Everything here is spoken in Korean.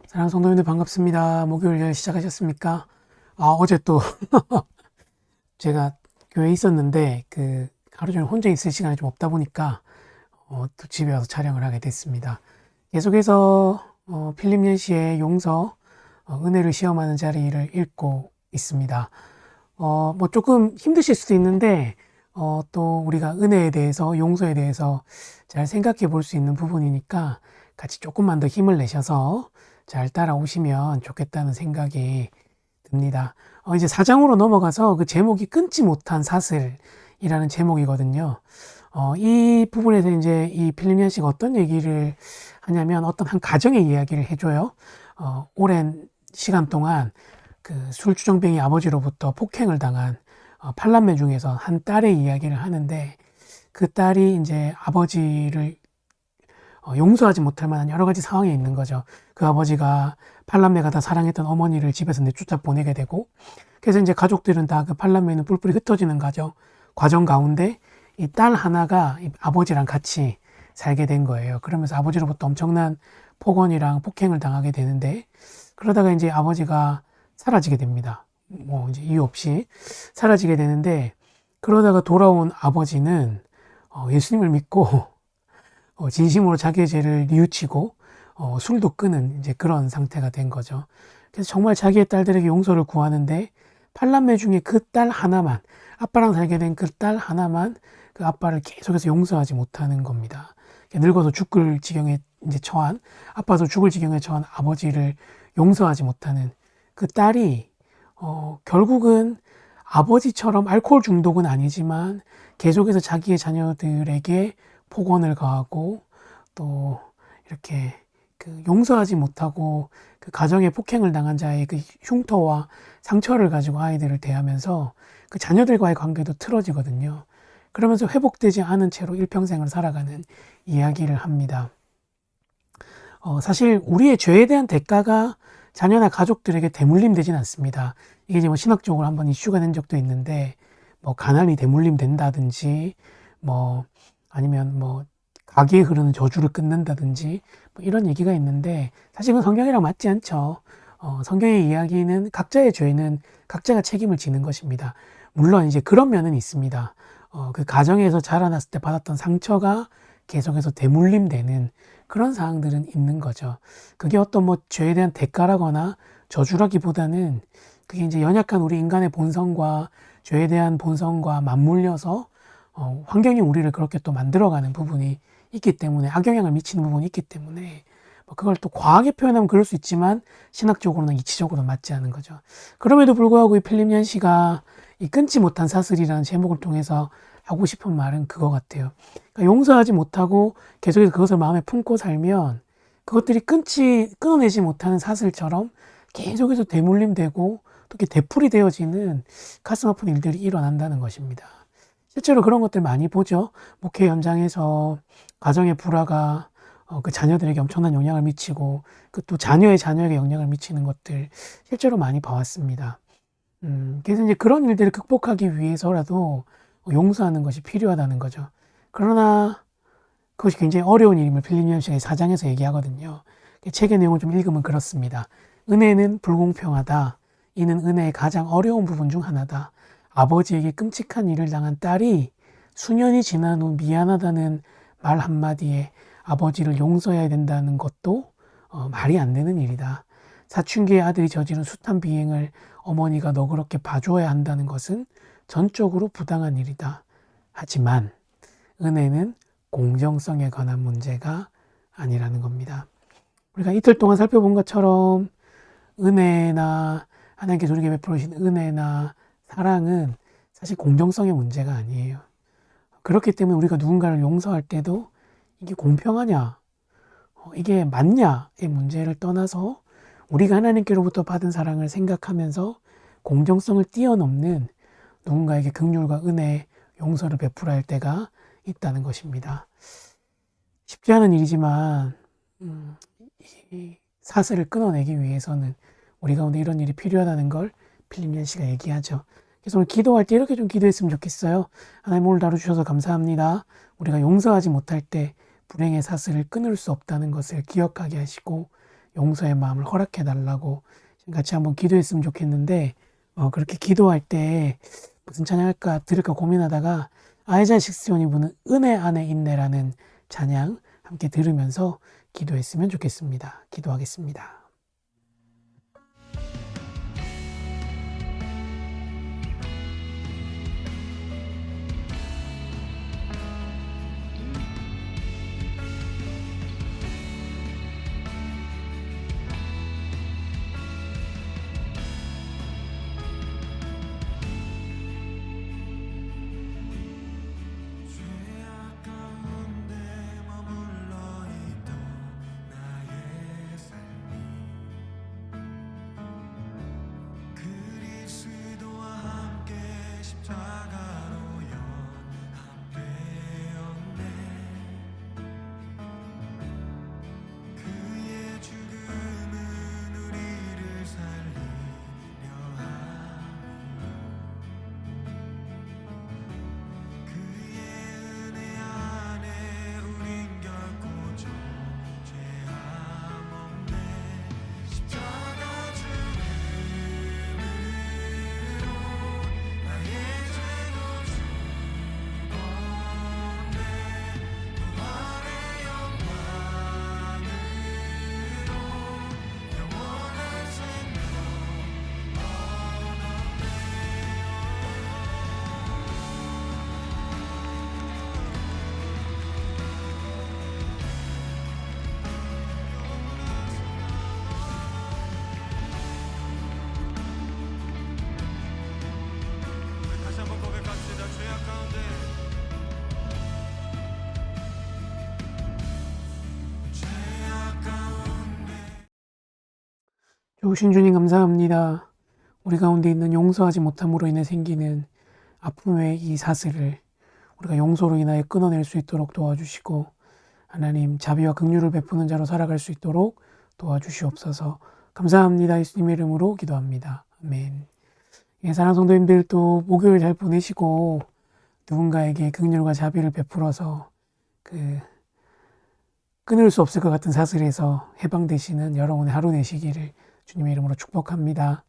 사랑하는 성도님들 반갑습니다. 목요일 열 시작하셨습니까? 어제 또 제가 교회에 있었는데 하루 종일 혼자 있을 시간이 좀 없다 보니까 또 집에 와서 촬영을 하게 됐습니다. 계속해서 필립 옌시의 용서, 은혜를 시험하는 자리를 읽고 있습니다. 뭐 조금 힘드실 수도 있는데 또 우리가 은혜에 대해서, 용서에 대해서 잘 생각해 볼 수 있는 부분이니까 같이 조금만 더 힘을 내셔서 잘 따라오시면 좋겠다는 생각이 듭니다. 이제 4장으로 넘어가서 그 제목이 끊지 못한 사슬이라는 제목이거든요. 이 부분에서 이제 이 필립 얀시가 어떤 얘기를 하냐면 어떤 한 가정의 이야기를 해줘요. 오랜 시간 동안 그 술주정뱅이 아버지로부터 폭행을 당한 팔남매 중에서 한 딸의 이야기를 하는데, 그 딸이 이제 아버지를 용서하지 못할 만한 여러 가지 상황에 있는 거죠. 그 아버지가 팔남매가 다 사랑했던 어머니를 집에서 내쫓아 보내게 되고, 그래서 이제 가족들은 다 그 팔남매는 뿔뿔이 흩어지는 과정 가운데 이 딸 하나가 이 아버지랑 같이 살게 된 거예요. 그러면서 아버지로부터 엄청난 폭언이랑 폭행을 당하게 되는데, 그러다가 이제 아버지가 사라지게 됩니다. 뭐 이제 이유 없이 사라지게 되는데, 그러다가 돌아온 아버지는 예수님을 믿고 진심으로 자기의 죄를 뉘우치고 술도 끊은 이제 그런 상태가 된 거죠. 그래서 정말 자기의 딸들에게 용서를 구하는데, 팔남매 중에 그 딸 하나만, 아빠랑 살게 된 그 딸 하나만 그 아빠를 계속해서 용서하지 못하는 겁니다. 늙어서 죽을 지경에 이제 처한, 아빠도 죽을 지경에 처한 아버지를 용서하지 못하는 그 딸이 결국은 아버지처럼 알코올 중독은 아니지만 계속해서 자기의 자녀들에게 폭언을 가하고, 또 이렇게 그 용서하지 못하고 그 가정에 폭행을 당한 자의 그 흉터와 상처를 가지고 아이들을 대하면서 그 자녀들과의 관계도 틀어지거든요. 그러면서 회복되지 않은 채로 일평생을 살아가는 이야기를 합니다. 사실 우리의 죄에 대한 대가가 자녀나 가족들에게 대물림 되진 않습니다. 이게 이제 뭐 신학적으로 한번 이슈가 된 적도 있는데, 뭐 가난이 대물림 된다든지, 뭐 아니면 뭐 가게에 흐르는 저주를 끊는다든지, 뭐 이런 얘기가 있는데, 사실은 성경이랑 맞지 않죠. 성경의 이야기는 각자의 죄는 각자가 책임을 지는 것입니다. 물론 이제 그런 면은 있습니다. 그 가정에서 자라났을 때 받았던 상처가 계속해서 대물림되는 그런 상황들은 있는 거죠. 그게 어떤 뭐 죄에 대한 대가라거나 저주라기보다는 그게 이제 연약한 우리 인간의 본성과 죄에 대한 본성과 맞물려서 환경이 우리를 그렇게 또 만들어가는 부분이 있기 때문에, 악영향을 미치는 부분이 있기 때문에, 뭐 그걸 또 과하게 표현하면 그럴 수 있지만 신학적으로는 이치적으로 맞지 않은 거죠. 그럼에도 불구하고 이 필립 얀시가 이 끊지 못한 사슬이라는 제목을 통해서 하고 싶은 말은 그거 같아요. 그러니까 용서하지 못하고 계속해서 그것을 마음에 품고 살면 그것들이 끊어내지 못하는 사슬처럼 계속해서 대물림되고 또 이렇게 되풀이 되어지는 가슴 아픈 일들이 일어난다는 것입니다. 실제로 그런 것들 많이 보죠. 목회 현장에서 가정의 불화가 그 자녀들에게 엄청난 영향을 미치고, 그 또 자녀의 자녀에게 영향을 미치는 것들 실제로 많이 봐왔습니다. 그래서 이제 그런 일들을 극복하기 위해서라도 용서하는 것이 필요하다는 거죠. 그러나 그것이 굉장히 어려운 일임을 필립 얀시가 4장에서 얘기하거든요. 책의 내용을 좀 읽으면 그렇습니다. 은혜는 불공평하다. 이는 은혜의 가장 어려운 부분 중 하나다. 아버지에게 끔찍한 일을 당한 딸이 수년이 지난 후 미안하다는 말 한마디에 아버지를 용서해야 된다는 것도 말이 안 되는 일이다. 사춘기의 아들이 저지른 숱한 비행을 어머니가 너그럽게 봐줘야 한다는 것은 전적으로 부당한 일이다. 하지만 은혜는 공정성에 관한 문제가 아니라는 겁니다. 우리가 이틀 동안 살펴본 것처럼 은혜나 하나님께서 우리에게 베풀어 주신 은혜나 사랑은 사실 공정성의 문제가 아니에요. 그렇기 때문에 우리가 누군가를 용서할 때도 이게 공평하냐, 이게 맞냐의 문제를 떠나서 우리가 하나님께로부터 받은 사랑을 생각하면서 공정성을 뛰어넘는 누군가에게 긍휼과 은혜, 용서를 베풀어야 할 때가 있다는 것입니다. 쉽지 않은 일이지만 이 사슬을 끊어내기 위해서는 우리 가운데 이런 일이 필요하다는 걸 필립 얀시가 얘기하죠. 그래서 오늘 기도할 때 이렇게 좀 기도했으면 좋겠어요. 하나님, 오늘 다루셔서 감사합니다. 우리가 용서하지 못할 때 불행의 사슬을 끊을 수 없다는 것을 기억하게 하시고, 용서의 마음을 허락해 달라고 같이 한번 기도했으면 좋겠는데, 그렇게 기도할 때 무슨 찬양할까 들을까 고민하다가 아이자 식스온이 부는 은혜 안에 있네라는 찬양 함께 들으면서 기도했으면 좋겠습니다. 기도하겠습니다. 좋으신 주님 감사합니다. 우리 가운데 있는 용서하지 못함으로 인해 생기는 아픔의 이 사슬을 우리가 용서로 인하여 끊어낼 수 있도록 도와주시고, 하나님 자비와 긍휼을 베푸는 자로 살아갈 수 있도록 도와주시옵소서. 감사합니다. 예수님의 이름으로 기도합니다. 아멘. 예, 사랑하는 성도님들, 또 목요일 잘 보내시고 누군가에게 긍휼과 자비를 베풀어서 끊을 수 없을 것 같은 사슬에서 해방되시는 여러분의 하루 되시기를 주님의 이름으로 축복합니다.